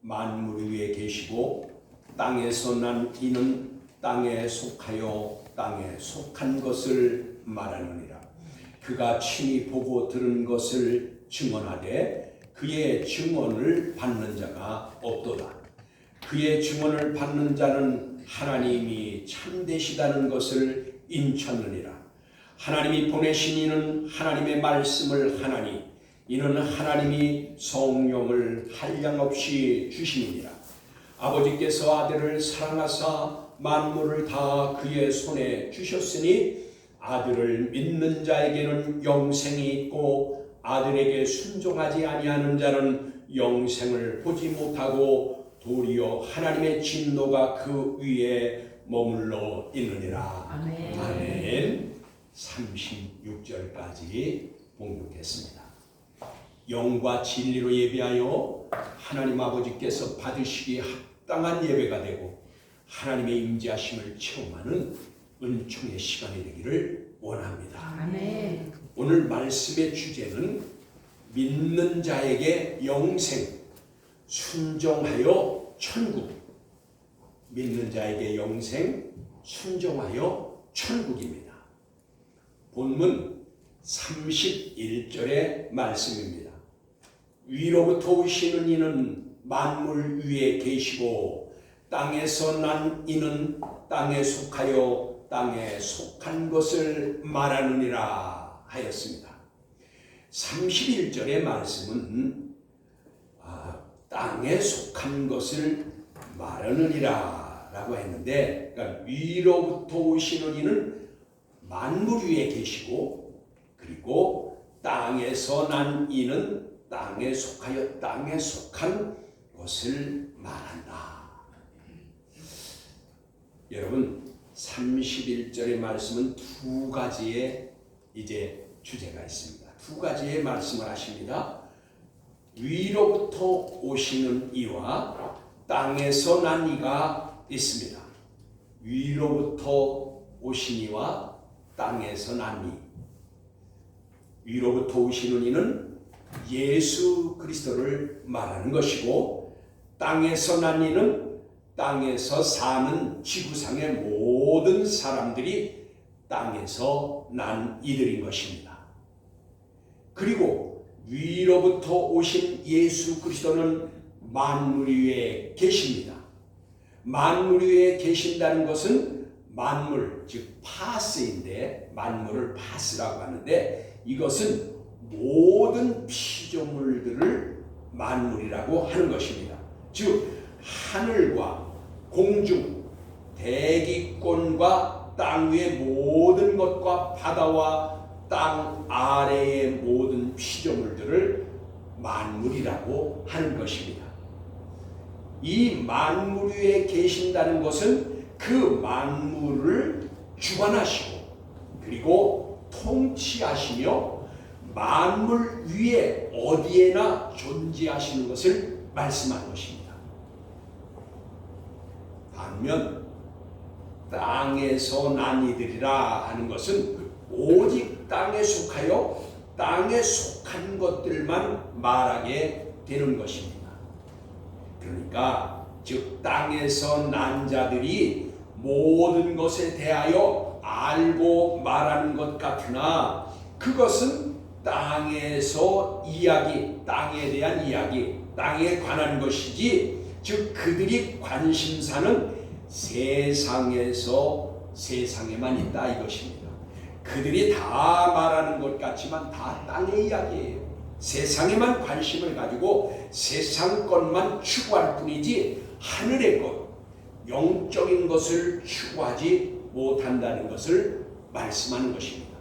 만물 위에 계시고 땅에서 난 이는 땅에 속하여 땅에 속한 것을 말하느니라. 그가 친히 보고 들은 것을 증언하되 그의 증언을 받는 자가 없도다. 그의 증언을 받는 자는 하나님이 참되시다는 것을 인쳤느니라. 하나님이 보내신 이는 하나님의 말씀을 하나니 이는 하나님이 성령을 한량없이 주심이니라. 아버지께서 아들을 사랑하사 만물을 다 그의 손에 주셨으니 아들을 믿는 자에게는 영생이 있고 아들에게 순종하지 아니하는 자는 영생을 보지 못하고 도리어 하나님의 진노가 그 위에 머물러 있느니라. 아멘. 아멘. 36절까지 봉독했습니다. 영과 진리로 예배하여 하나님 아버지께서 받으시기에 합당한 예배가 되고 하나님의 임재하심을 체험하는 은총의 시간이 되기를 원합니다. 아멘. 오늘 말씀의 주제는 믿는 자에게 영생, 순종하여 천국. 믿는 자에게 영생, 순종하여 천국입니다. 본문 31절의 말씀입니다. 위로부터 오시는 이는 만물 위에 계시고 땅에서 난 이는 땅에 속하여 땅에 속한 것을 말하느니라 하였습니다. 31절의 말씀은 땅에 속한 것을 말하느니라 라고 했는데, 그러니까 위로부터 오시는 이는 만물 위에 계시고 그리고 땅에서 난 이는 땅에 속하여 땅에 속한 것을 말한다. 여러분 31절의 말씀은 두 가지의 이제 주제가 있습니다. 두 가지의 말씀을 하십니다. 위로부터 오시는 이와 땅에서 난 이가 있습니다. 위로부터 오신 이와 땅에서 난 이. 위로부터 오시는 이는 예수 그리스도를 말하는 것이고 땅에서 난 이는 땅에서 사는 지구상의 모든 사람들이 땅에서 난 이들인 것입니다. 그리고 위로부터 오신 예수 그리스도는 만물 위에 계십니다. 만물 위에 계신다는 것은 만물, 즉 파스인데 만물을 파스라고 하는데 이것은 모든 피조물들을 만물이라고 하는 것입니다. 즉 하늘과 공중, 대기권과 땅 위의 모든 것과 바다와 땅 아래의 모든 피조물들을 만물이라고 하는 것입니다. 이 만물 위에 계신다는 것은 그 만물을 주관하시고 그리고 통치하시며 만물 위에 어디에나 존재하시는 것을 말씀하는 것입니다. 반면 땅에서 난 이들이라 하는 것은 오직 땅에 속하여 땅에 속한 것들만 말하게 되는 것입니다. 그러니까 즉 땅에서 난 자들이 모든 것에 대하여 알고 말하는 것 같으나 그것은 땅에서 이야기, 땅에 대한 이야기, 땅에 관한 것이지 즉 그들이 관심사는 세상에만 있다 이것입니다. 그들이 다 말하는 것 같지만 다 땅의 이야기예요. 세상에만 관심을 가지고 세상 것만 추구할 뿐이지 하늘의 것, 영적인 것을 추구하지 못한다는 것을 말씀하는 것입니다.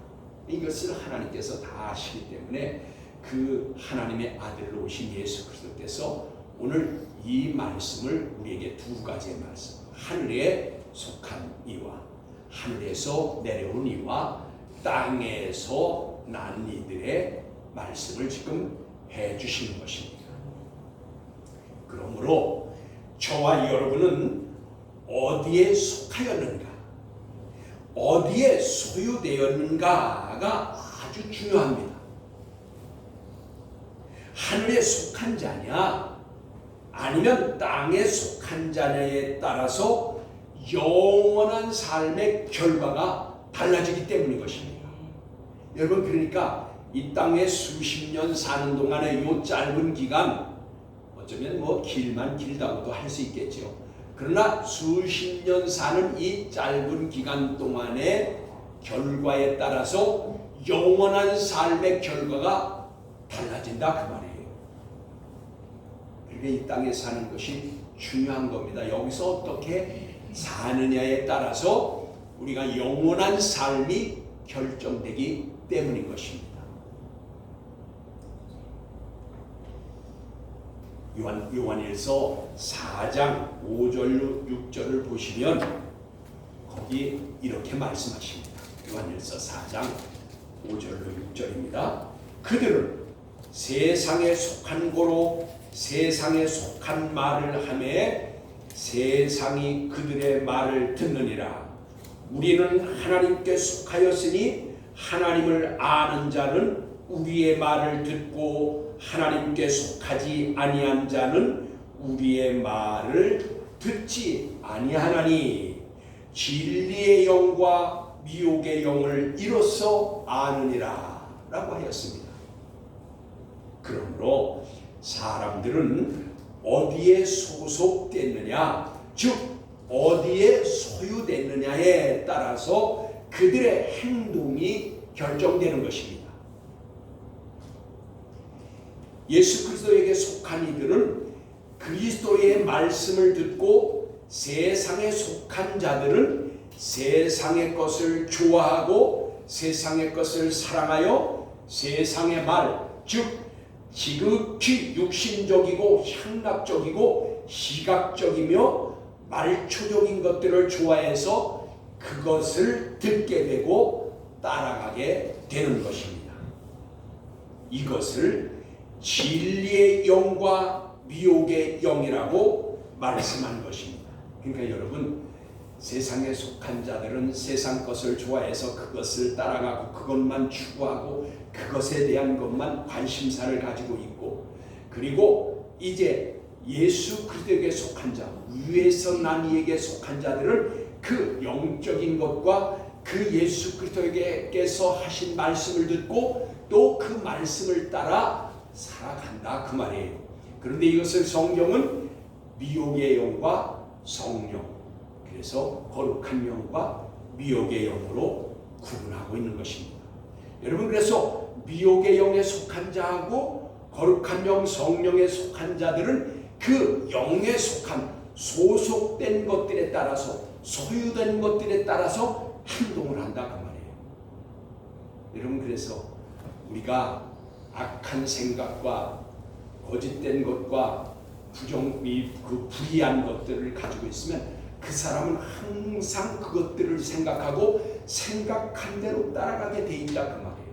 이것을 하나님께서 다 아시기 때문에 그 하나님의 아들로 오신 예수 그리스도께서 오늘 이 말씀을 우리에게 두 가지의 말씀, 하늘에 속한 이와 하늘에서 내려온 이와 땅에서 난 이들의 말씀을 지금 해주시는 것입니다. 그러므로 저와 여러분은 어디에 속하였는가, 어디에 소유되었는가가 아주 중요합니다. 하늘에 속한 자냐, 아니면 땅에 속한 자냐에 따라서 영원한 삶의 결과가 달라지기 때문인 것입니다. 여러분, 그러니까 이 땅에 수십 년 사는 동안에 이 짧은 기간, 어쩌면 뭐 길만 길다고도 할 수 있겠죠. 그러나 수십 년 사는 이 짧은 기간 동안의 결과에 따라서 영원한 삶의 결과가 달라진다 그 말이에요. 그러니까 이 땅에 사는 것이 중요한 겁니다. 여기서 어떻게 사느냐에 따라서 우리가 영원한 삶이 결정되기 때문인 것입니다. 요한일서 4장 5절 6절을 보시면 거기 이렇게 말씀하십니다. 요한일서 4장 5절로 6절입니다. 그들은 세상에 속한 고로 세상에 속한 말을 하매 세상이 그들의 말을 듣느니라. 우리는 하나님께 속하였으니 하나님을 아는 자는 우리의 말을 듣고 하나님께 속하지 아니한 자는 우리의 말을 듣지 아니하나니 진리의 영과 미혹의 영을 이로써 아느니라 라고 하였습니다. 그러므로 사람들은 어디에 소속됐느냐, 즉 어디에 소유됐느냐에 따라서 그들의 행동이 결정되는 것입니다. 예수 그리스도에게 속한 이들은 그리스도의 말씀을 듣고 세상에 속한 자들은 세상의 것을 좋아하고 세상의 것을 사랑하여 세상의 말, 즉 지극히 육신적이고 향락적이고 시각적이며 말초적인 것들을 좋아해서 그것을 듣게 되고 따라가게 되는 것입니다. 이것을 진리의 영과 미혹의 영이라고 말씀한 것입니다. 그러니까 여러분, 세상에 속한 자들은 세상 것을 좋아해서 그것을 따라가고 그것만 추구하고 그것에 대한 것만 관심사를 가지고 있고, 그리고 이제 예수 그리스도에게 속한 자, 위에서 난 이에게 속한 자들은 그 영적인 것과 그 예수 그리스도에게서 하신 말씀을 듣고 또 그 말씀을 따라 살아간다 그 말이에요. 그런데 이것을 성경은 미혹의 영과 성령, 그래서 거룩한 영과 미혹의 영으로 구분하고 있는 것입니다. 여러분, 그래서 미혹의 영에 속한 자하고 거룩한 영, 성령에 속한 자들은 그 영에 속한 소속된 것들에 따라서, 소유된 것들에 따라서 행동을 한다 그 말이에요. 여러분, 그래서 우리가 악한 생각과 거짓된 것과 불의한 것들을 가지고 있으면 그 사람은 항상 그것들을 생각하고 생각한 대로 따라가게 돼 있다 그 말이에요.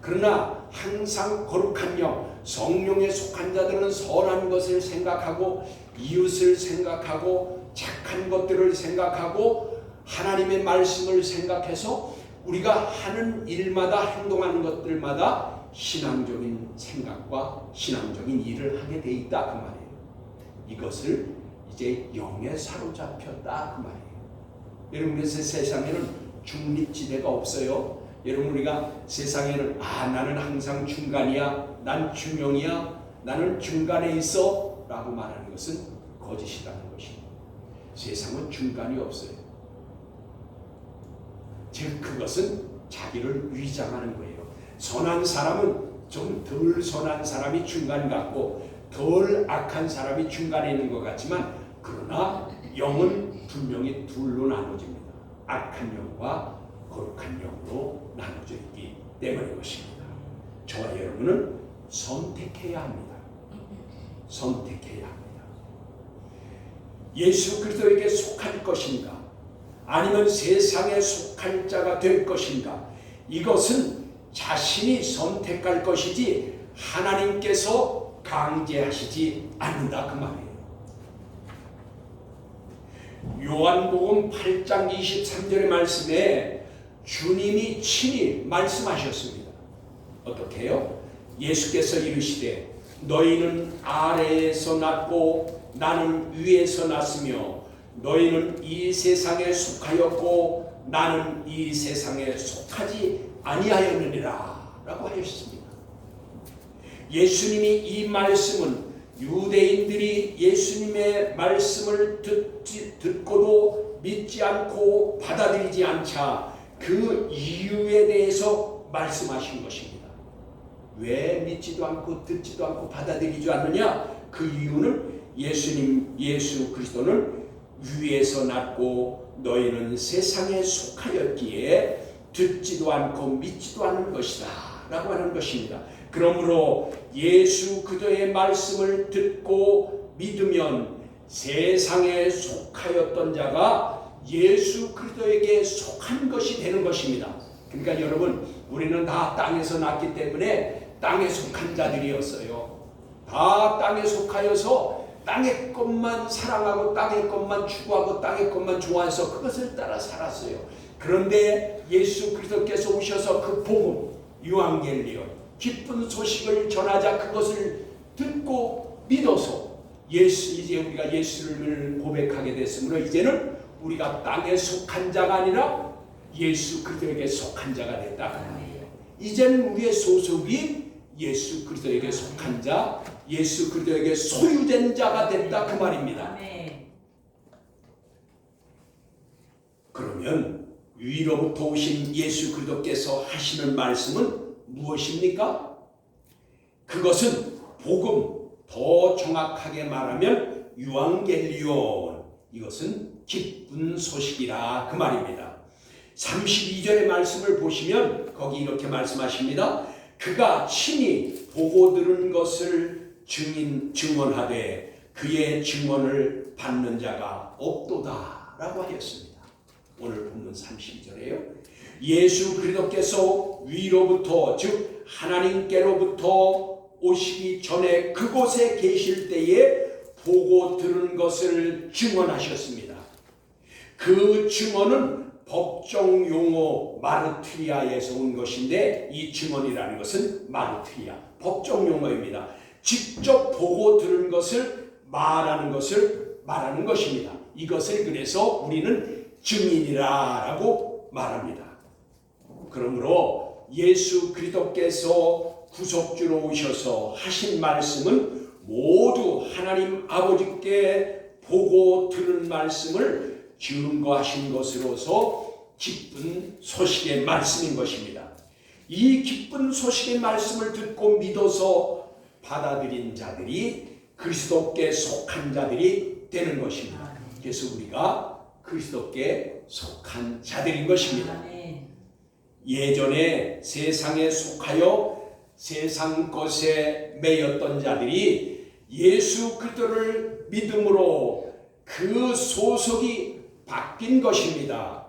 그러나 항상 거룩한 영, 성령에 속한 자들은 선한 것을 생각하고 이웃을 생각하고 착한 것들을 생각하고 하나님의 말씀을 생각해서 우리가 하는 일마다 행동하는 것들마다 신앙적인 생각과 신앙적인 일을 하게 돼 있다 그 말이에요. 이것을 이제 영에 사로잡혔다 그 말이에요. 여러분, 그래서 세상에는 중립지대가 없어요. 여러분, 우리가 세상에는 나는 항상 중간이야, 난 중용이야, 나는 중간에 있어 라고 말하는 것은 거짓이라는 것입니다. 세상은 중간이 없어요. 즉 그것은 자기를 위장하는 거예요. 선한 사람은 좀 덜 선한 사람이 중간 같고 덜 악한 사람이 중간에 있는 것 같지만, 그러나 영은 분명히 둘로 나눠집니다. 악한 영과 거룩한 영으로 나눠져 있기 때문인 것입니다. 저와 여러분은 선택해야 합니다. 선택해야 합니다. 예수 그리스도에게 속할 것인가, 아니면 세상에 속할 자가 될 것인가, 이것은 자신이 선택할 것이지 하나님께서 강제하시지 않는다 그 말이에요. 요한복음 8장 23절의 말씀에 주님이 친히 말씀하셨습니다. 어떻게 해요? 예수께서 이르시되 너희는 아래에서 났고 나는 위에서 났으며 너희는 이 세상에 속하였고 나는 이 세상에 속하지 아니하였느니라 라고 하였습니다. 예수님이 이 말씀은 유대인들이 예수님의 말씀을 듣고도 믿지 않고 받아들이지 않자 그 이유에 대해서 말씀하신 것입니다. 왜 믿지도 않고 듣지도 않고 받아들이지 않느냐? 그 이유는 예수 그리스도는 위에서 났고 너희는 세상에 속하였기에 듣지도 않고 믿지도 않는 것이다 라고 하는 것입니다. 그러므로 예수 그리스도의 말씀을 듣고 믿으면 세상에 속하였던 자가 예수 그리스도에게 속한 것이 되는 것입니다. 그러니까 여러분, 우리는 다 땅에서 났기 때문에 땅에 속한 자들이었어요. 다 땅에 속하여서 땅의 것만 사랑하고 땅의 것만 추구하고 땅의 것만 좋아해서 그것을 따라 살았어요. 그런데 예수 그리스도께서 오셔서 그 복음, 유앙겔리온, 기쁜 소식을 전하자 그것을 듣고 믿어서 이제 우리가 예수를 고백하게 됐으므로 이제는 우리가 땅에 속한 자가 아니라 예수 그리스도에게 속한 자가 됐다. 이제는 우리의 소속이 예수 그리스도에게 속한 자, 예수 그리스도에게 소유된 자가 됐다 그 말입니다. 그러면 위로부터 오신 예수 그리스도께서 하시는 말씀은 무엇입니까? 그것은 복음, 더 정확하게 말하면 유앙겔리온, 이것은 기쁜 소식이라 그 말입니다. 32절의 말씀을 보시면 거기 이렇게 말씀하십니다. 그가 친히 보고 들은 것을 증언하되 그의 증언을 받는 자가 없도다 라고 하였습니다. 오늘 본문 32절에요. 예수 그리스도께서 위로부터 즉 하나님께로부터 오시기 전에 그곳에 계실 때에 보고 들은 것을 증언하셨습니다. 그 증언은 법정 용어 마르트리아에서 온 것인데 이 증언이라는 것은 마르트리아, 법정 용어입니다. 직접 보고 들은 것을 말하는 것입니다. 이것을 그래서 우리는 증인이라고 말합니다. 그러므로 예수 그리스도께서 구속주로 오셔서 하신 말씀은 모두 하나님 아버지께 보고 들은 말씀을 증거하신 것으로서 기쁜 소식의 말씀인 것입니다. 이 기쁜 소식의 말씀을 듣고 믿어서 받아들인 자들이 그리스도께 속한 자들이 되는 것입니다. 그래서 우리가 그리스도께 속한 자들인 것입니다. 예전에 세상에 속하여 세상 것에 매였던 자들이 예수 그리스도를 믿음으로 그 소속이 바뀐 것입니다.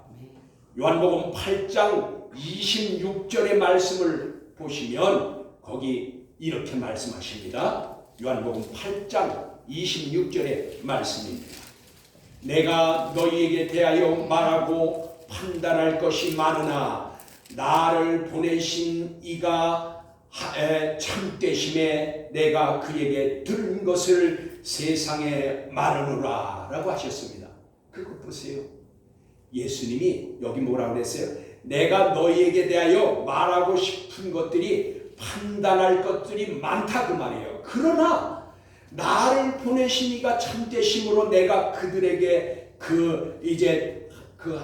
요한복음 8장 26절의 말씀을 보시면 거기 이렇게 말씀하십니다. 요한복음 8장 26절의 말씀입니다. 내가 너희에게 대하여 말하고 판단할 것이 많으나 나를 보내신 이가 참되심에 내가 그에게 들은 것을 세상에 말하노라 라고 하셨습니다. 그거 보세요. 예수님이 여기 뭐라고 그랬어요? 내가 너희에게 대하여 말하고 싶은 것들이 판단할 것들이 많다 그 말이에요. 그러나 나를 보내신 이가 참되심으로 내가 그들에게 그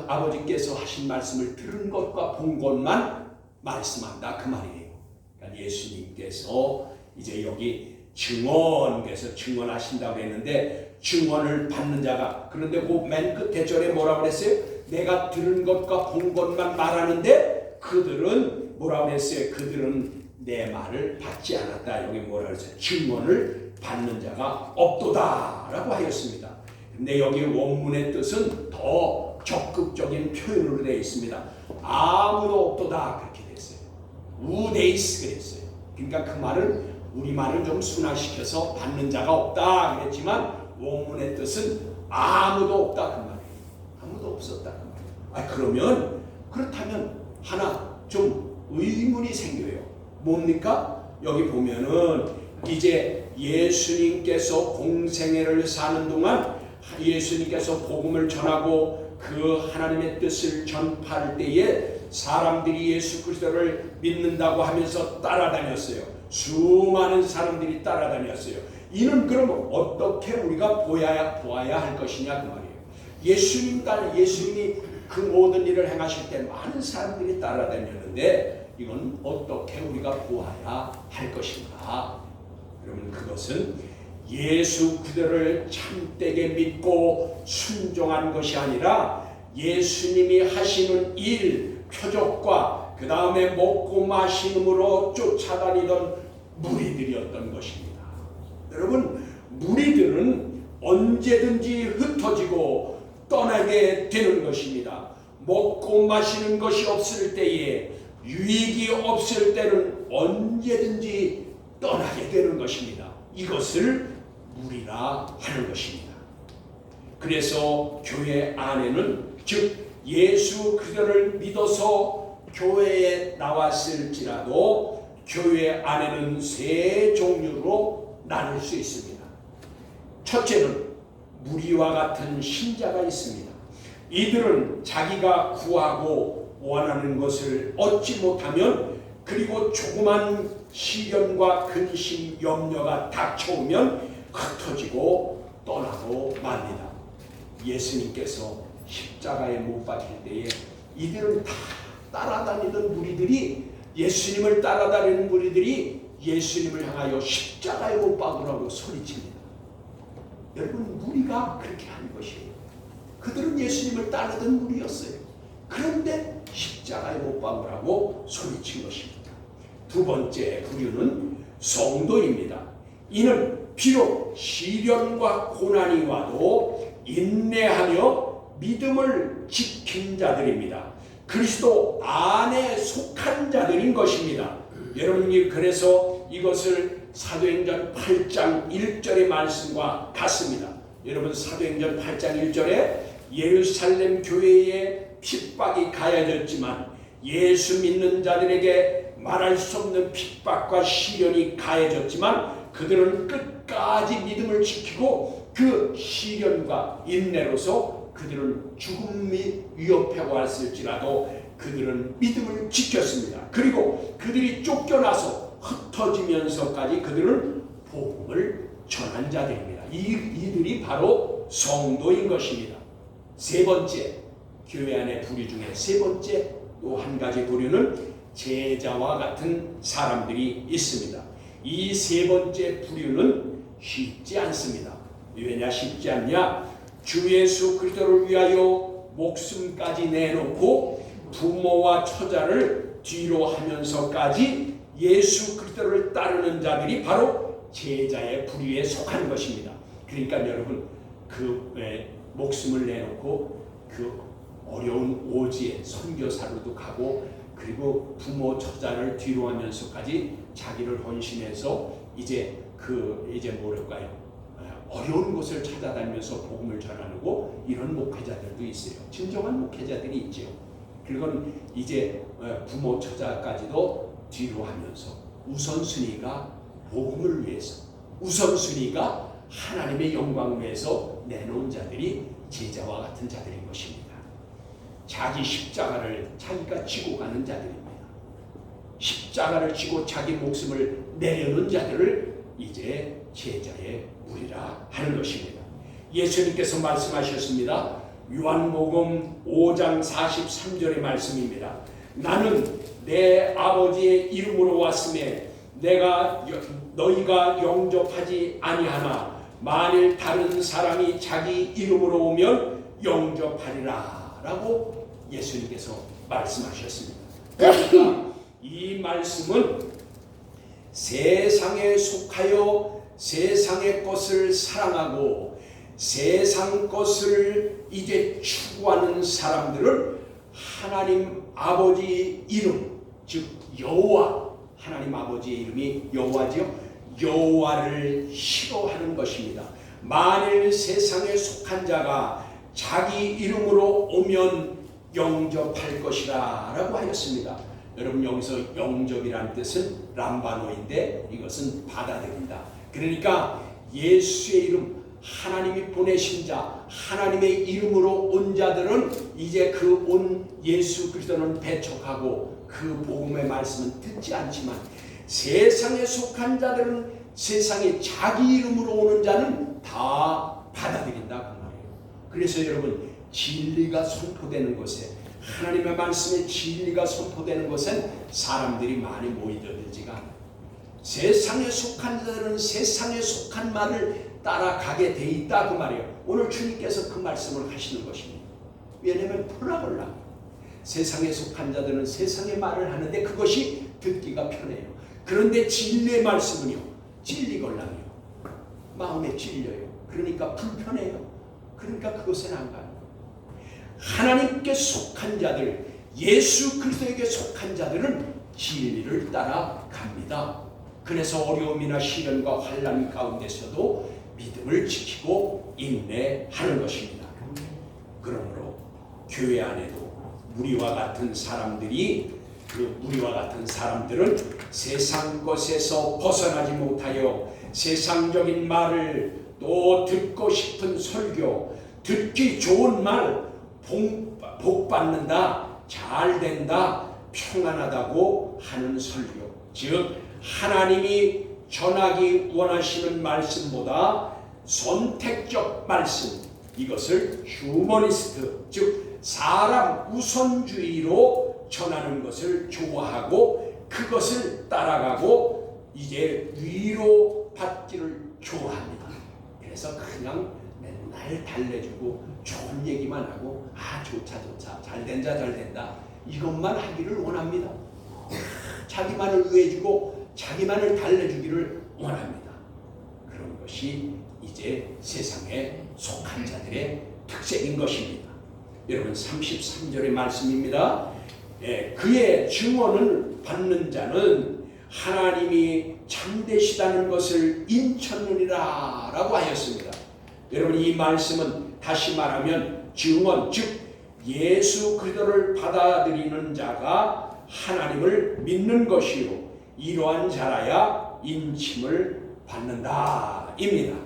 아버지께서 하신 말씀을 들은 것과 본 것만 말씀한다 그 말이에요. 그러니까 예수님께서 이제 여기 증언께서 증언하신다고 했는데 증언을 받는 자가, 그런데 그 맨 끝에 절에 뭐라고 그랬어요? 내가 들은 것과 본 것만 말하는데 그들은 뭐라고 그랬어요? 그들은 내 말을 받지 않았다. 여기 뭐라고 그랬어요? 증언을 받는 자가 없도다 라고 하였습니다. 근데 여기 원문의 뜻은 더 적극적인 표현으로 되어 있습니다. 아무도 없도다 그렇게 됐어요. 우데이스 그랬어요. 그러니까 그 말은 우리말을 좀 순화시켜서 받는 자가 없다 그랬지만 원문의 뜻은 아무도 없다 그 말이에요. 아무도 없었다 그 말이에요. 그렇다면 하나 좀 의문이 생겨요. 뭡니까? 여기 보면은 이제 예수님께서 공생애를 사는 동안 예수님께서 복음을 전하고 그 하나님의 뜻을 전파할 때에 사람들이 예수 그리스도를 믿는다고 하면서 따라다녔어요. 수많은 사람들이 따라다녔어요. 이는 그럼 어떻게 우리가 보아야 할 것이냐 그 말이에요. 예수님이 그 모든 일을 행하실 때 많은 사람들이 따라다녔는데 이건 어떻게 우리가 보아야 할 것인가? 그러면 그것은 예수 그대로를 참되게 믿고 순종한 것이 아니라 예수님이 하시는 일, 표적과 그 다음에 먹고 마시므로 쫓아다니던 무리들이었던 것입니다. 여러분, 무리들은 언제든지 흩어지고 떠나게 되는 것입니다. 먹고 마시는 것이 없을 때에, 유익이 없을 때는 언제든지 떠나게 되는 것입니다. 이것을 무리라 하는 것입니다. 그래서 교회 안에는, 즉 예수 그리스도를 믿어서 교회에 나왔을지라도 교회 안에는 세 종류로 나눌 수 있습니다. 첫째는 무리와 같은 신자가 있습니다. 이들은 자기가 구하고 원하는 것을 얻지 못하면, 그리고 조그만 시련과 근심, 염려가 닥쳐오면 흩어지고 떠나고 맙니다. 예수님께서 십자가에 못 박힐 때에 이들은 다 따라다니던 무리들이, 예수님을 따라다니는 무리들이 예수님을 향하여 십자가에 못 박으라고 소리칩니다. 여러분, 무리가 그렇게 한 것이에요. 그들은 예수님을 따르던 무리였어요. 그런데 십자가에 못 박으라고 소리친 것입니다. 두 번째 부류는 성도입니다. 이는 비록 시련과 고난이 와도 인내하며 믿음을 지킨 자들입니다. 그리스도 안에 속한 자들인 것입니다. 여러분이 그래서 이것을 사도행전 8장 1절의 말씀과 같습니다. 여러분, 사도행전 8장 1절에 예루살렘 교회에 핍박이 가해졌지만 예수 믿는 자들에게 말할 수 없는 핍박과 시련이 가해졌지만 그들은 끝까지 믿음을 지키고 그 시련과 인내로서 그들은 죽음이 위협해 왔을지라도 그들은 믿음을 지켰습니다. 그리고 그들이 쫓겨나서 흩어지면서까지 그들은 복음을 전한 자들입니다. 이들이 바로 성도인 것입니다. 세 번째, 교회 안의 부류 중에 세 번째 또 한 가지 부류는 제자와 같은 사람들이 있습니다. 이 세 번째 부류는 쉽지 않습니다. 왜냐 쉽지 않냐? 주 예수 그리스도를 위하여 목숨까지 내놓고 부모와 처자를 뒤로 하면서까지 예수 그리스도를 따르는 자들이 바로 제자의 부류에 속한 것입니다. 그러니까 여러분, 그 목숨을 내놓고 그 어려운 오지에 선교사로도 가고, 그리고 부모 처자를 뒤로 하면서까지 자기를 헌신해서 이제 뭐랄까요? 어려운 곳을 찾아다니면서 복음을 전하고 이런 목회자들도 있어요. 진정한 목회자들이 있죠. 그리고는 이제 부모 처자까지도 뒤로 하면서 우선순위가 복음을 위해서, 우선순위가 하나님의 영광을 위해서 내놓은 자들이 제자와 같은 자들인 것입니다. 자기 십자가를 자기가 지고 가는 자들입니다. 십자가를 지고 자기 목숨을 내려놓은 자들을 이제 제자의 무리라 하는 것입니다. 예수님께서 말씀하셨습니다. 요한복음 5장 43절의 말씀입니다. 나는 내 아버지의 이름으로 왔음에 내가 너희가 영접하지 아니하나 만일 다른 사람이 자기 이름으로 오면 영접하리라 라고 예수님께서 말씀하셨습니다. 그러니까 이 말씀은 세상에 속하여 세상의 것을 사랑하고 세상 것을 이제 추구하는 사람들을 하나님 아버지 이름, 즉 여호와, 하나님 아버지의 이름이 여호와지요. 여호와를 싫어하는 것입니다. 만일 세상에 속한 자가 자기 이름으로 오면 영접할 것이라 라고 하였습니다. 여러분 여기서 영접이라는 뜻은 람바노인데 이것은 받아들인다. 그러니까 예수의 이름, 하나님이 보내신 자, 하나님의 이름으로 온 자들은 이제 그 온 예수 그리스도는 배척하고 그 복음의 말씀은 듣지 않지만 세상에 속한 자들은 세상에 자기 이름으로 오는 자는 다 받아들인다 그 말이에요. 그래서 여러분 진리가 선포되는 곳에, 하나님의 말씀의 진리가 선포되는 곳엔 사람들이 많이 모이들지가 않아요. 세상에 속한 자들은 세상에 속한 말을 따라가게 돼 있다 그 말이에요. 오늘 주님께서 그 말씀을 하시는 것입니다. 왜냐하면 편하걸라. 세상에 속한 자들은 세상의 말을 하는데 그것이 듣기가 편해요. 그런데 진리의 말씀은요, 찔리걸랑이요. 마음에 찔려요. 그러니까 불편해요. 그러니까 그것은 안 가요. 하나님께 속한 자들, 예수 그리스도에게 속한 자들은 진리를 따라갑니다. 그래서 어려움이나 시련과 환난 가운데서도 믿음을 지키고 인내하는 것입니다. 그러므로 교회 안에도 우리와 같은 사람들이, 우리와 같은 사람들은 세상 것에서 벗어나지 못하여 세상적인 말을, 또 듣고 싶은 설교, 듣기 좋은 말, 복 받는다, 잘 된다, 평안하다고 하는 설교, 즉 하나님이 전하기 원하시는 말씀보다 선택적 말씀, 이것을 휴머니스트, 즉 사람 우선주의로 전하는 것을 좋아하고 그것을 따라가고 이제 위로받기를 좋아합니다. 그래서 그냥 맨날 달래주고 좋은 얘기만 하고 좋자 잘된다 잘된다 이것만 하기를 원합니다. 자기만을 위해주고 자기만을 달래주기를 원합니다. 그런 것이 이제 세상에 속한 자들의 특색인 것입니다. 여러분 33절의 말씀입니다. 그의 증언을 받는 자는 하나님이 참되시다는 것을 인쳤느니라 라고 하였습니다. 여러분 이 말씀은 다시 말하면 증언, 즉 예수 그리스도를 받아들이는 자가 하나님을 믿는 것이요 이러한 자라야 인침을 받는다 입니다.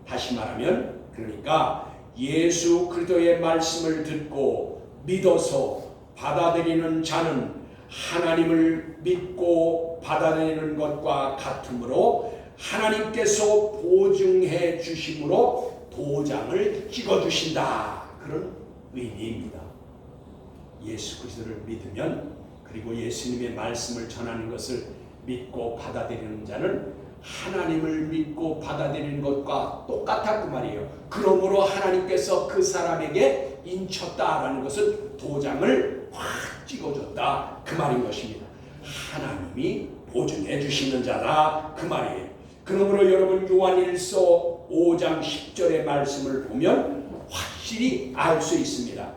다시 말하면 그러니까 예수 그리스도의 말씀을 듣고 믿어서 받아들이는 자는 하나님을 믿고 받아들이는 것과 같으므로 하나님께서 보증해 주심으로 도장을 찍어 주신다, 그런 의미입니다. 예수 그리스도를 믿으면, 그리고 예수님의 말씀을 전하는 것을 믿고 받아들이는 자는 하나님을 믿고 받아들이는 것과 똑같다 그 말이에요. 그러므로 하나님께서 그 사람에게 인쳤다라는 것은 도장을 확 찍어줬다 그 말인 것입니다. 하나님이 보증해 주시는 자다 그 말이에요. 그러므로 여러분 요한일서 5장 10절의 말씀을 보면 확실히 알 수 있습니다.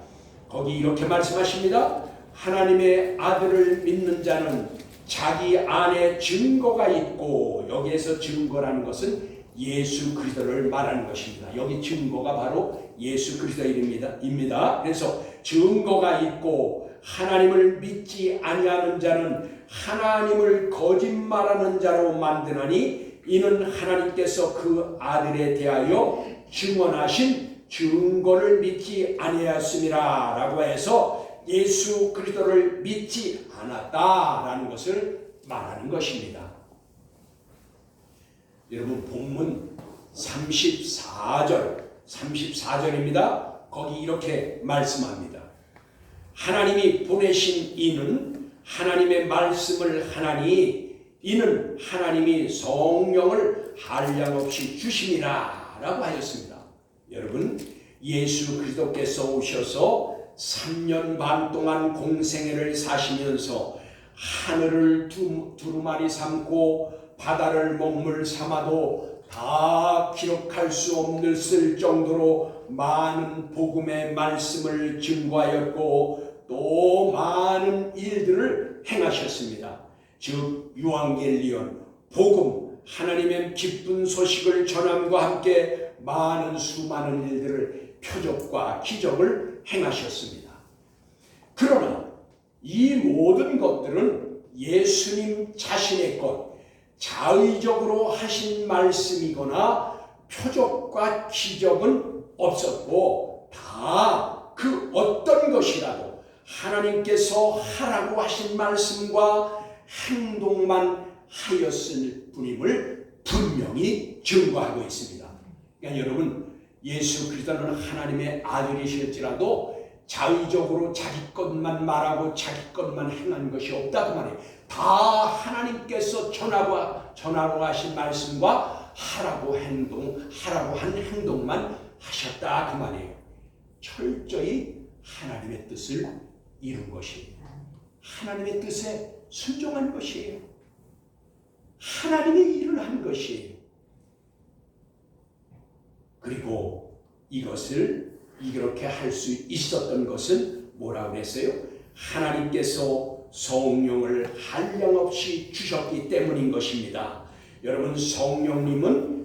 거기 이렇게 말씀하십니다. 하나님의 아들을 믿는 자는 자기 안에 증거가 있고, 여기에서 증거라는 것은 예수 그리스도를 말하는 것입니다. 여기 증거가 바로 예수 그리스도입니다. 그래서 증거가 있고 하나님을 믿지 아니하는 자는 하나님을 거짓말하는 자로 만드나니 이는 하나님께서 그 아들에 대하여 증언하신 증거를 믿지 아니하였음이라 라고 해서 예수 그리스도를 믿지 않았다라는 것을 말하는 것입니다. 여러분 본문 34절입니다. 거기 이렇게 말씀합니다. 하나님이 보내신 이는 하나님의 말씀을 하나니 이는 하나님이 성령을 한량없이 주심이라 라고 하였습니다. 여러분 예수 그리스도께서 오셔서 3년 반 동안 공생애를 사시면서 하늘을 두루마리 삼고 바다를 먹물 삼아도 다 기록할 수 없을 정도로 많은 복음의 말씀을 증거하였고 또 많은 일들을 행하셨습니다. 즉 유앙겔리온, 복음, 하나님의 기쁜 소식을 전함과 함께 많은 수많은 일들을, 표적과 기적을 행하셨습니다. 그러나 이 모든 것들은 예수님 자신의 것, 자의적으로 하신 말씀이거나 표적과 기적은 없었고 다 그 어떤 것이라도 하나님께서 하라고 하신 말씀과 행동만 하였을 뿐임을 분명히 증거하고 있습니다. 그러니까 여러분, 예수 그리스도는 하나님의 아들이실지라도 자의적으로 자기 것만 말하고 자기 것만 행한 것이 없다 그 말이에요. 다 하나님께서 전하고 하신 말씀과 하라고 한 행동만 하셨다 그 말이에요. 철저히 하나님의 뜻을 이룬 것이에요. 하나님의 뜻에 순종한 것이에요. 하나님의 일을 한 것이에요. 그리고 이것을 이렇게 할 수 있었던 것은 뭐라고 그랬어요? 하나님께서 성령을 한량없이 주셨기 때문인 것입니다. 여러분, 성령님의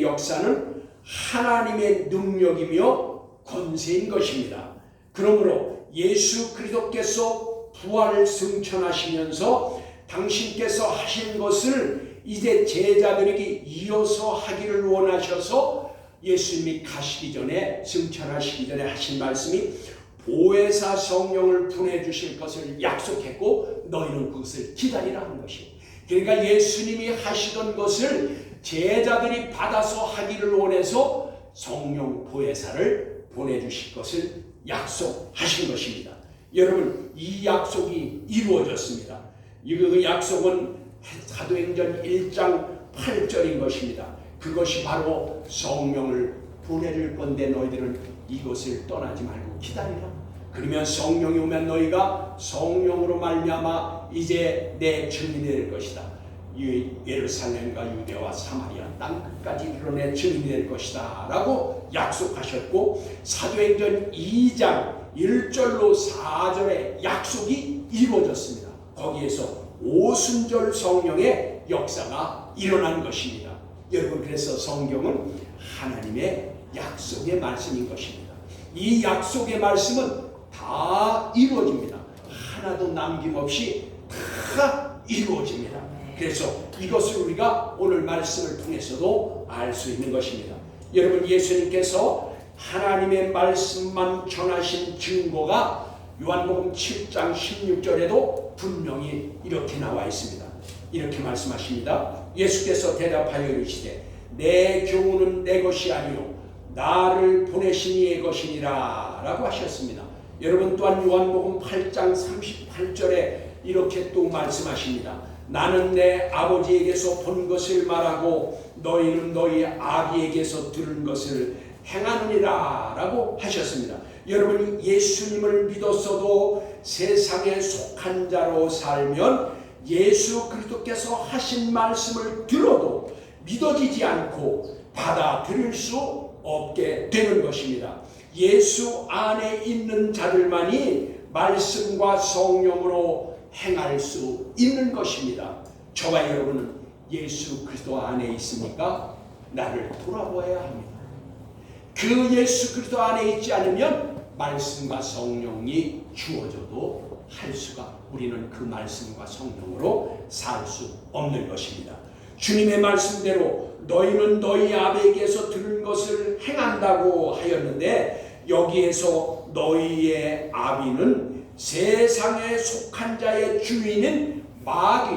역사는 하나님의 능력이며 권세인 것입니다. 그러므로 예수 그리스도께서 부활을 승천하시면서 당신께서 하신 것을 이제 제자들에게 이어서 하기를 원하셔서 예수님이 가시기 전에, 승천하시기 전에 하신 말씀이 보혜사 성령을 보내주실 것을 약속했고 너희는 그것을 기다리라 하는 것입니다. 그러니까 예수님이 하시던 것을 제자들이 받아서 하기를 원해서 성령 보혜사를 보내주실 것을 약속하신 것입니다. 여러분, 이 약속이 이루어졌습니다. 그 약속은 사도행전 1장 8절인 것입니다. 그것이 바로 성령을 보내줄 건데 너희들은 이것을 떠나지 말고 기다리라. 그러면 성령이 오면 너희가 성령으로 말미암아 이제 내 증인이 될 것이다. 예루살렘과 유대와 사마리아 땅끝까지 이르러 증인이 될 것이다 라고 약속하셨고, 사도행전 2장 1절로 4절의 약속이 이루어졌습니다. 거기에서 오순절 성령의 역사가 일어난 것입니다. 여러분, 그래서 성경은 하나님의 약속의 말씀인 것입니다. 이 약속의 말씀은 다 이루어집니다. 하나도 남김없이 다 이루어집니다. 그래서 이것을 우리가 오늘 말씀을 통해서도 알 수 있는 것입니다. 여러분, 예수님께서 하나님의 말씀만 전하신 증거가 요한복음 7장 16절에도 분명히 이렇게 나와 있습니다. 이렇게 말씀하십니다. 예수께서 대답하여 이르시되 내 교훈은 내 것이 아니요 나를 보내신 이의 것이니라 라고 하셨습니다. 여러분, 또한 요한복음 8장 38절에 이렇게 또 말씀하십니다. 나는 내 아버지에게서 본 것을 말하고 너희는 너희 아비에게서 들은 것을 행하느니라 라고 하셨습니다. 여러분, 예수님을 믿었어도 세상에 속한 자로 살면 예수 그리스도께서 하신 말씀을 들어도 믿어지지 않고 받아들일 수 없게 되는 것입니다. 예수 안에 있는 자들만이 말씀과 성령으로 행할 수 있는 것입니다. 저와 여러분은 예수 그리스도 안에 있으니까 나를 돌아보아야 합니다. 그 예수 그리스도 안에 있지 않으면 말씀과 성령이 주어져도 우리는 그 말씀과 성령으로 살 수 없는 것입니다. 주님의 말씀대로 너희는 너희 아비에게서 들은 것을 행한다고 하였는데, 여기에서 너희의 아비는 세상에 속한 자의 주인은 마귀,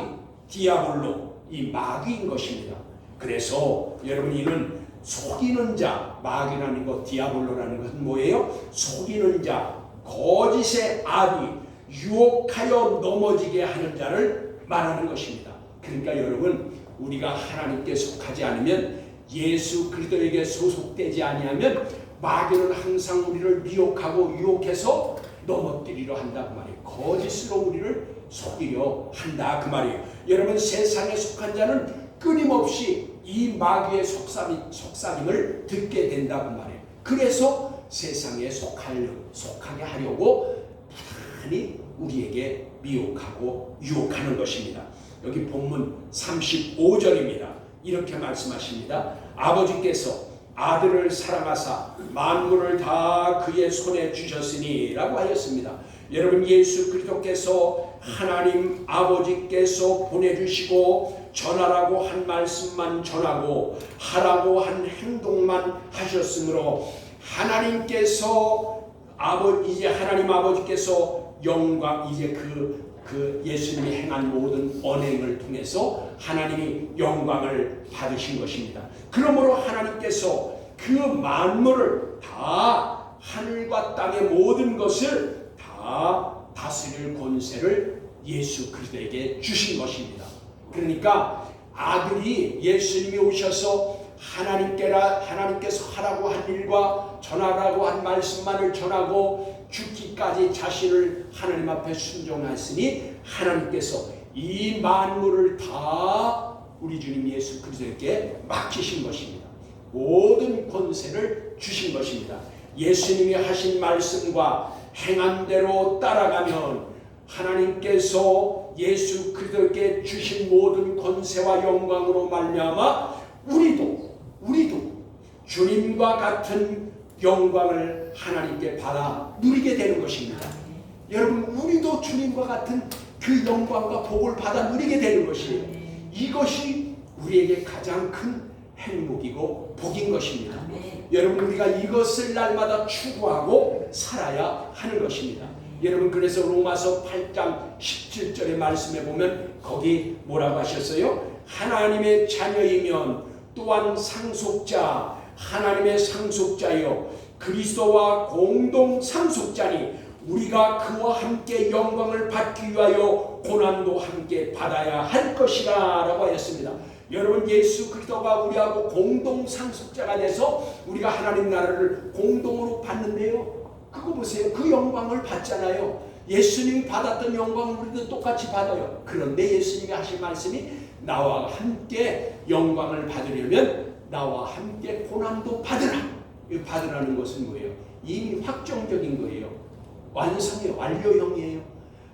디아블로, 이 마귀인 것입니다. 그래서 여러분, 이는 속이는 자, 마귀라는 것, 디아블로라는 것은 뭐예요? 속이는 자, 거짓의 아비, 유혹하여 넘어지게 하는 자를 말하는 것입니다. 그러니까 여러분, 우리가 하나님께 속하지 않으면, 예수 그리스도에게 소속되지 아니하면 마귀는 항상 우리를 미혹하고 유혹해서 넘어뜨리려 한다 그 말이에요. 거짓으로 우리를 속이려 한다 그 말이에요. 여러분, 세상에 속한 자는 끊임없이 이 마귀의 속삭임을 듣게 된다 그 말이에요. 그래서 세상에 속하게 하려고 부단히 우리에게 미혹하고 유혹하는 것입니다. 여기 본문 35절입니다. 이렇게 말씀하십니다. 아버지께서 아들을 사랑하사 만물을 다 그의 손에 주셨으니 라고 하였습니다. 여러분, 예수 그리스도께서 하나님 아버지께서 보내주시고 전하라고 한 말씀만 전하고 하라고 한 행동만 하셨으므로 하나님께서 이제 하나님 아버지께서 영광, 이제 그 예수님이 행한 모든 언행을 통해서 하나님이 영광을 받으신 것입니다. 그러므로 하나님께서 그 만물을 다, 하늘과 땅의 모든 것을 다 다스릴 권세를 예수 그리스도에게 주신 것입니다. 그러니까 아들이, 예수님이 오셔서 하나님께서 하라고 한 일과 전하라고 한 말씀만을 전하고 죽기까지 자신을 하나님 앞에 순종하였으니 하나님께서 이 만물을 다 우리 주님 예수 그리스도에게 맡기신 것입니다. 모든 권세를 주신 것입니다. 예수님이 하신 말씀과 행한 대로 따라가면 하나님께서 예수 그리스도께 주신 모든 권세와 영광으로 말미암아 우리도 주님과 같은 영광을 하나님께 받아 누리게 되는 것입니다. 여러분, 우리도 주님과 같은 그 영광과 복을 받아 누리게 되는 것이에요. 이것이 우리에게 가장 큰 행복이고 복인 것입니다. 여러분, 우리가 이것을 날마다 추구하고 살아야 하는 것입니다. 여러분, 그래서 로마서 8장 17절의 말씀에 보면 거기 뭐라고 하셨어요? 하나님의 자녀이면 또한 상속자, 하나님의 상속자여 그리스도와 공동 상속자니 우리가 그와 함께 영광을 받기 위하여 고난도 함께 받아야 할 것이라 라고 하였습니다. 여러분, 예수 그리스도가 우리하고 공동 상속자가 돼서 우리가 하나님 나라를 공동으로 받는데요, 그거 보세요. 그 영광을 받잖아요. 예수님이 받았던 영광을 우리도 똑같이 받아요. 그런데 예수님이 하신 말씀이 나와 함께 영광을 받으려면 나와 함께 고난도 받으라. 이 받으라는 것은 뭐예요? 이미 확정적인 거예요. 완성이에요. 완료형이에요.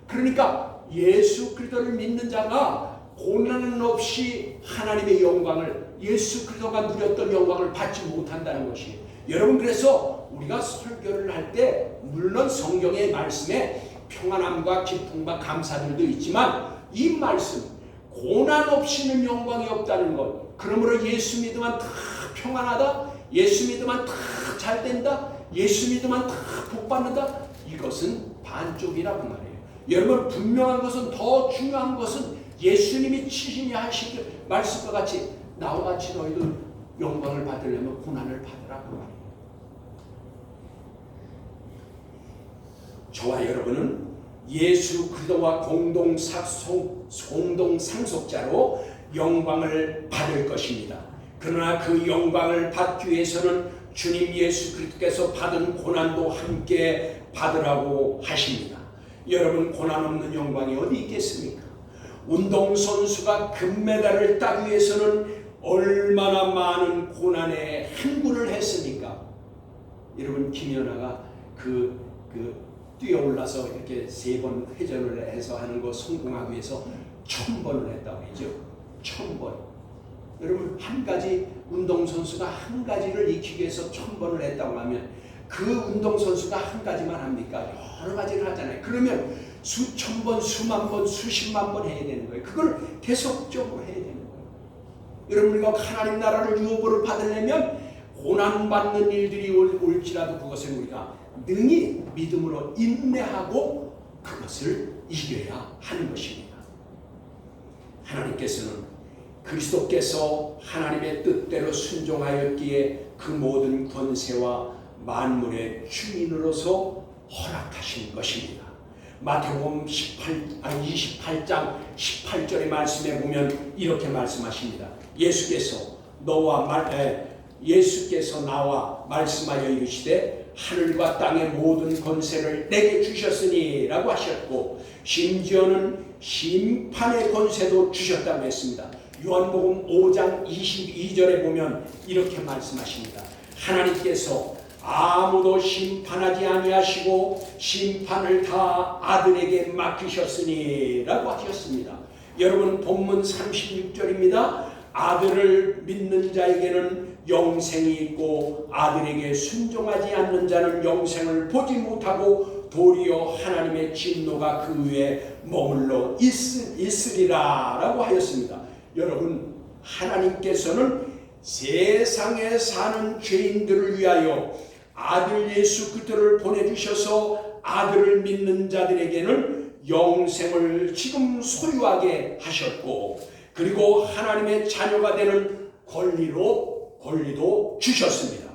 그러니까 예수 그리스도를 믿는 자가 고난 없이 하나님의 영광을, 예수 그리스도가 누렸던 영광을 받지 못한다는 것이에요. 여러분, 그래서 우리가 설교를 할 때 물론 성경의 말씀에 평안함과 기쁨과 감사들도 있지만 이 말씀, 고난 없이는 영광이 없다는 것, 그러므로 예수 믿으면 다 평안하다, 예수 믿으면 다 잘된다, 예수 믿으면 다 복받는다, 이것은 반쪽이라고 말해요. 여러분, 분명한 것은, 더 중요한 것은 예수님이 친히 하신 말씀과 같이 나와 같이 너희도 영광을 받으려면 고난을 받으라고 말해요. 저와 여러분은 예수 그리스도와 공동 상속자로 영광을 받을 것입니다. 그러나 그 영광을 받기 위해서는 주님 예수 그리스도께서 받은 고난도 함께 받으라고 하십니다. 여러분, 고난 없는 영광이 어디 있겠습니까? 운동선수가 금메달을 따기 위해서는 얼마나 많은 고난에 행군을 했습니까? 여러분, 김연아가 뛰어올라서 이렇게 3번 회전을 해서 하는 거 성공하기 위해서 1000번을 했다고 하죠. 1000번. 여러분, 한 가지 운동선수가 한 가지를 익히기 위해서 1000번을 했다고 하면 그 운동선수가 한 가지만 합니까? 여러 가지를 하잖아요. 그러면 수천 번, 수만 번, 수십만 번 해야 되는 거예요. 그걸 계속적으로 해야 되는 거예요. 여러분, 우리가 하나님 나라를 유업으로 받으려면 고난받는 일들이 올지라도 그것을 우리가 능히 믿음으로 인내하고 그것을 이겨야 하는 것입니다. 하나님께서는 그리스도께서 하나님의 뜻대로 순종하였기에 그 모든 권세와 만물의 주인으로서 허락하신 것입니다. 마태복음 28장 18절의 말씀에 보면 이렇게 말씀하십니다. 예수께서 나와 말씀하여 이르시되 하늘과 땅의 모든 권세를 내게 주셨으니 라고 하셨고, 심지어는 심판의 권세도 주셨다고 했습니다. 요한복음 5장 22절에 보면 이렇게 말씀하십니다. 하나님께서 아무도 심판하지 아니하시고 심판을 다 아들에게 맡기셨으니 라고 하셨습니다. 여러분, 본문 36절입니다. 아들을 믿는 자에게는 영생이 있고 아들에게 순종하지 않는 자는 영생을 보지 못하고 도리어 하나님의 진노가 그 위에 머물러 있으리라 라고 하였습니다. 여러분, 하나님께서는 세상에 사는 죄인들을 위하여 아들 예수 그리스도를 보내주셔서 아들을 믿는 자들에게는 영생을 지금 소유하게 하셨고, 그리고 하나님의 자녀가 되는 권리도 주셨습니다.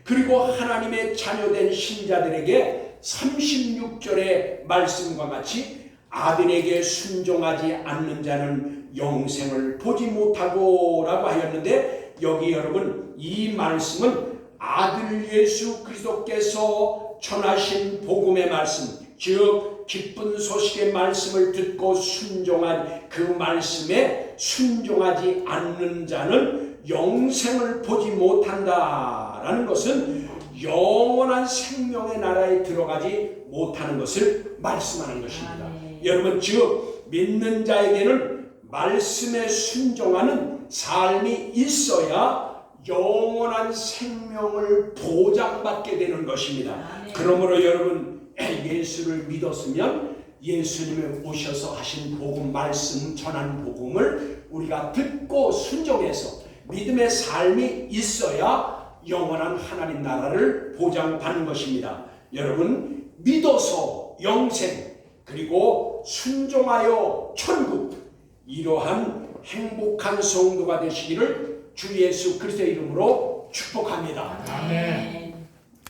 그리고 하나님의 자녀된 신자들에게 36절의 말씀과 같이 아들에게 순종하지 않는 자는 영생을 보지 못하고 라고 하였는데, 여기 여러분, 이 말씀은 아들 예수 그리스도께서 전하신 복음의 말씀, 즉 기쁜 소식의 말씀을 듣고 순종한 그 말씀에 순종하지 않는 자는 영생을 보지 못한다라는 것은 영원한 생명의 나라에 들어가지 못하는 것을 말씀하는 것입니다. 여러분, 즉 믿는 자에게는 말씀에 순종하는 삶이 있어야 영원한 생명을 보장받게 되는 것입니다. 그러므로 여러분, 예수를 믿었으면 예수님이 오셔서 하신 복음, 말씀, 전한 복음을 우리가 듣고 순종해서 믿음의 삶이 있어야 영원한 하나님 나라를 보장받는 것입니다. 여러분, 믿어서 영생, 그리고 순종하여 천국, 이러한 행복한 성도가 되시기를 주 예수 그리스도의 이름으로 축복합니다. 아멘.